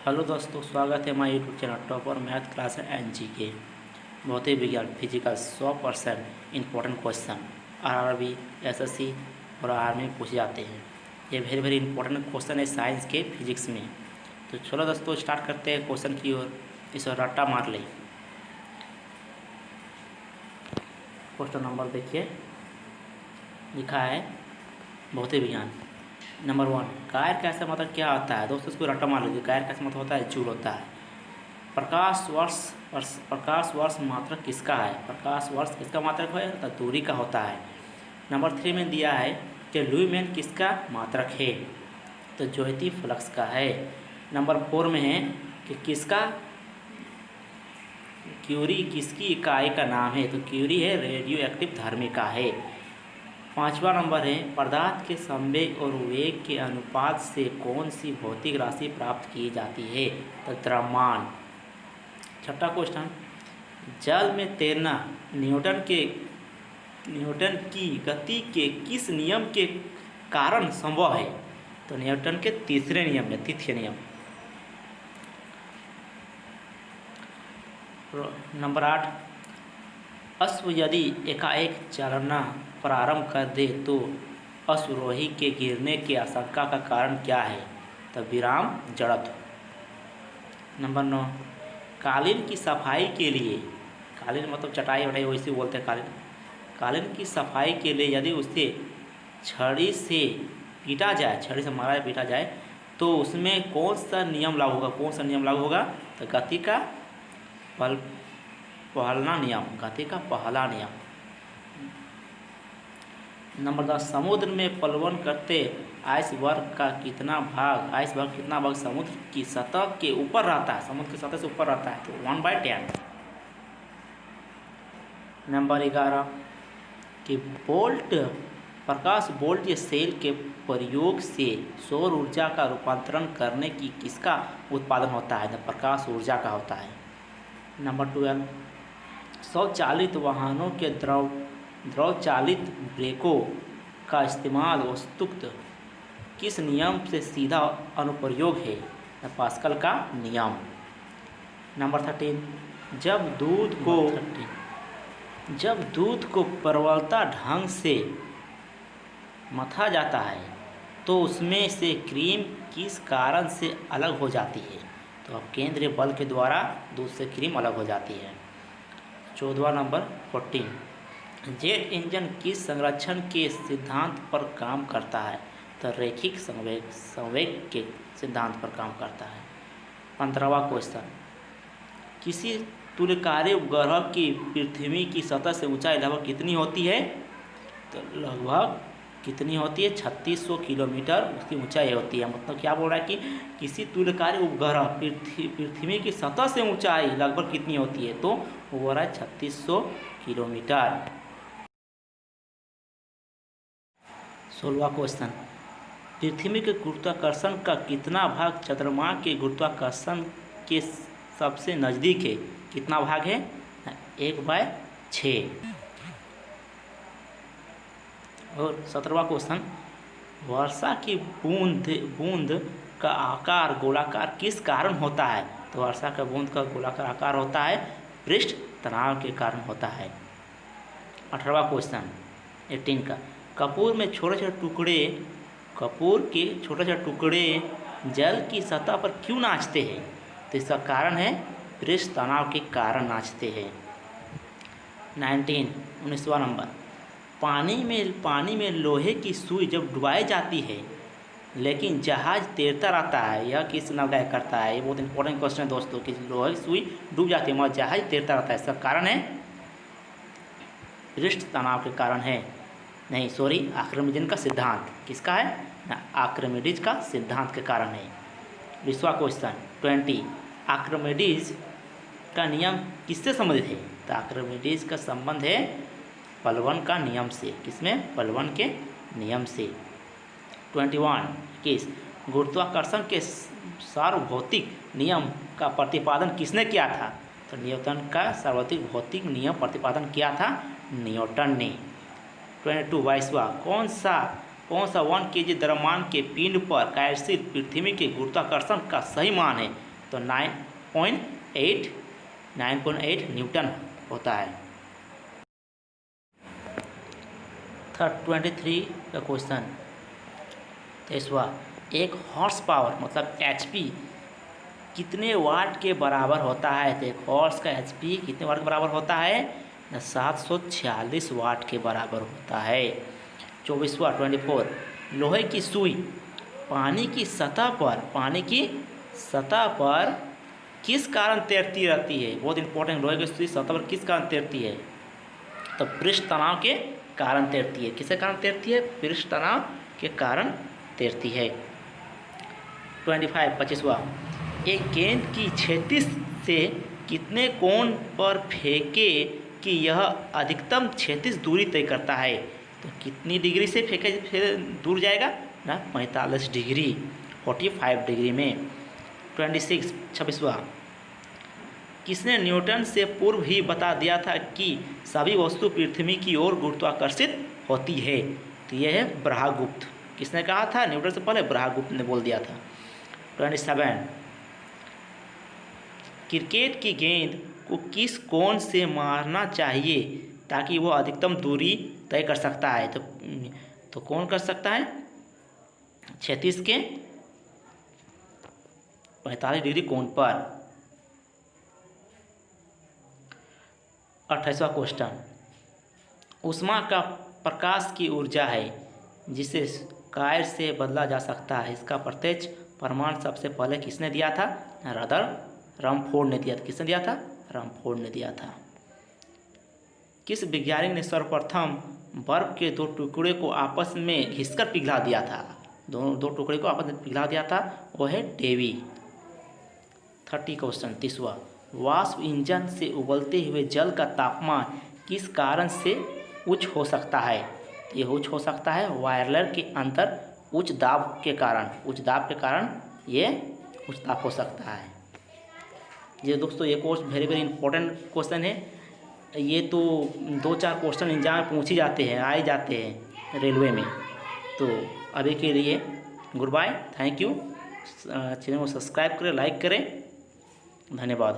Hello दोस्तों, स्वागत है हमारे YouTube channel topper math class NGK भौतिक विज्ञान physical 100% important question RRB SSC और आर्मी में पूछे जाते हैं। ये वेरी इंपॉर्टेंट क्वेश्चन है साइंस के फिजिक्स में। तो चलो दोस्तों स्टार्ट करते हैं क्वेश्चन की ओर। इस ओर रट्टा मार ले। क्वेश्चन नंबर देखिए, लिखा है भौतिक विज्ञान नंबर 1, कायर का ऐसा मतलब क्या होता है। दोस्तों इसको रट्टा मार लीजिए। कायर का ऐसा मतलब होता है जूल होता है। प्रकाश वर्ष मात्रक किसका है। प्रकाश वर्ष किसका मात्रक है तो दूरी का होता है। नंबर 3 में दिया है कि ल्यूमेन किसका मात्रक है तो ज्योति फ्लक्स का है। नंबर 4 में है कि क्यूरी किसकी इकाई का नाम है तो क्यूरी है रेडियो एक्टिव धर्मी का है। 5वां नंबर है पदार्थ के संवेग और वेग के अनुपात से कौन सी भौतिक राशि प्राप्त की जाती है तो द्रव्यमान। 6वां क्वेश्चन, जल में तैरना न्यूटन की गति के किस नियम के कारण संभव है तो न्यूटन के तीसरे नियम में तृतीय नियम। नंबर 8, अश्व यदि एकाएक चलना प्रारंभ कर दे तो अश्वरोही के गिरने की आशंका का कारण क्या है तो विराम जड़त्व। नंबर 9, कालीन की सफाई के लिए, कालीन मतलब चटाई वटाई वैसे बोलते हैं कालीन की सफाई के लिए यदि उसे छड़ी से पीटा जाए, छड़ी से मारा पीटा जाए तो उसमें कौन सा नियम लागू होगा तो गति का पहला नियम। नंबर 10, समुद्र में प्लवन करते आइसबर्ग कितना भाग समुद्र की सतह के ऊपर रहता है, समुद्र की सतह से ऊपर रहता है तो 1/10। नंबर 11 कि प्रकाश बोल्ट या सेल के प्रयोग से सौर ऊर्जा का रूपांतरण करने की किसका उत्पादन होता है तो प्रकाश ऊर्जा का होता है। नंबर 12, स्वचालित वाहनों के द्रव चालित ब्रेकों का इस्तेमाल वस्तुतः किस नियम से सीधा अनुप्रयोग है पास्कल का नियम। नंबर 13, जब दूध को प्रबलता ढंग से मथा जाता है तो उसमें से क्रीम किस कारण से अलग हो जाती है तो अब केंद्रीय बल के द्वारा दूध से क्रीम अलग हो जाती है। 14वां नंबर 14, जेट इंजन किस संरक्षण के सिद्धांत पर काम करता है तो रैखिक संवेग के सिद्धांत पर काम करता है। 15वां क्वेश्चन, किसी तुल्यकारी उपग्रह की पृथ्वी की सतह से ऊंचाई लगभग कितनी होती है तो लगभग कितनी होती है 3600 किलोमीटर उसकी ऊंचाई होती है। मतलब क्या बोल रहा है कि किसी तुल्यकारी उपग्रह पृथ्वी की सतह से ऊंचाई लगभग कितनी होती है तो वो बोल रहा है 3600 किलोमीटर। 16वां क्वेश्चन, पृथ्वी के गुरुत्वाकर्षण का कितना भाग चंद्रमा के गुरुत्वाकर्षण के सबसे नज़दीक है, कितना भाग है 1/6। और 17वां क्वेश्चन, वर्षा की बूंद का आकार गोलाकार किस कारण होता है तो वर्षा का बूंद का गोलाकार आकार होता है पृष्ठ तनाव के कारण होता है। 18वां क्वेश्चन 18 का, कपूर के छोटे छोटे टुकड़े जल की सतह पर क्यों नाचते हैं तो इसका कारण है पृष्ठ तनाव के कारण नाचते हैं। 19वां नंबर, पानी में लोहे की सुई जब डुबाई जाती है लेकिन जहाज तैरता रहता है, यह किस नौका करता है। ये बहुत इंपॉर्टेंट क्वेश्चन है दोस्तों कि लोहे की सुई डूब जाती है मगर जहाज तैरता रहता है, इसका कारण है पृष्ठ तनाव के कारण है, नहीं सॉरी आर्किमिडीज का सिद्धांत किसका है ना आर्किमिडीज का सिद्धांत के कारण है। 20वां क्वेश्चन 20, आर्किमिडीज का नियम किससे संबंधित है तो आर्किमिडीज का संबंध है प्लवन का नियम से, किसमें प्लवन के नियम से। 21 गुरुत्वाकर्षण के सार्वभौतिक नियम का प्रतिपादन किसने किया था तो न्यूटन का सार्वभौतिक भौतिक नियम प्रतिपादन किया था न्यूटन ने। 22वां कौन सा 1 kg द्रव्यमान के पिंड पर कार्यशील पृथ्वी के गुरुत्वाकर्षण का सही मान है तो 9.8 न्यूटन होता है। 23 का क्वेश्चन 23वां, एक हॉर्स पावर मतलब HP कितने वाट के बराबर होता है? तो एक हॉर्स का HP कितने वाट के बराबर होता है? 746 वाट के बराबर होता है। 24वां 24, लोहे की सुई पानी की सतह पर किस कारण तैरती रहती है? बहुत इंपॉर्टेंट, लोहे की सुई सतह पर किस कारण तैरती है? तो पृष्ठ तनाव के कारण तैरती है। किसके कारण तैरती है? पृष्ठ तनाव के कारण तैरती है। 25वां, एक गेंद की क्षैतिज से कितने कोण पर फेंके कि यह अधिकतम क्षैतिज दूरी तय करता है? तो कितनी डिग्री से फेंके फिर दूर जाएगा ना? 45 डिग्री, 45 डिग्री में। 26वां, किसने न्यूटन से पूर्व ही बता दिया था कि सभी वस्तु पृथ्वी की ओर गुरुत्वाकर्षित होती है? तो यह है ब्रह्मगुप्त। किसने कहा था? न्यूटन से पहले ब्रह्मगुप्त ने बोल दिया था। 27, क्रिकेट की गेंद को किस कोण से मारना चाहिए ताकि वो अधिकतम दूरी तय कर सकता है? तो कौन कर सकता है? 36 के 45 डिग्री कोण पर। 28वां क्वेश्चन, ऊष्मा का प्रकाश की ऊर्जा है जिसे कार्य से बदला जा सकता है। इसका प्रत्यक्ष प्रमाण सबसे पहले किसने दिया था? रदरफोर्ड ने दिया था। किसने दिया था? रदरफोर्ड ने दिया था। किस वैज्ञानिक ने सर्वप्रथम बर्फ के दो टुकड़े को आपस में घिसकर पिघला दिया था? दो टुकड़े को आपस में पिघला दिया था, वो है डेवी। 30 क्वेश्चन 30वां, वाष्प इंजन से उबलते हुए जल का तापमान किस कारण से उच्च हो सकता है? ये उच्च हो सकता है बॉयलर के अंदर उच्च दाब के कारण ये उच्च ताप हो सकता है। ये दोस्तों ये कोर्स वेरी इंपॉर्टेंट क्वेश्चन है। ये तो 2-4 क्वेश्चन एग्जाम में पूछ ही जाते हैं, आए जाते हैं रेलवे में। तो अभी के लिए good bye, thank you. Channel को सब्सक्राइब करें, लाइक करें, धन्यवाद।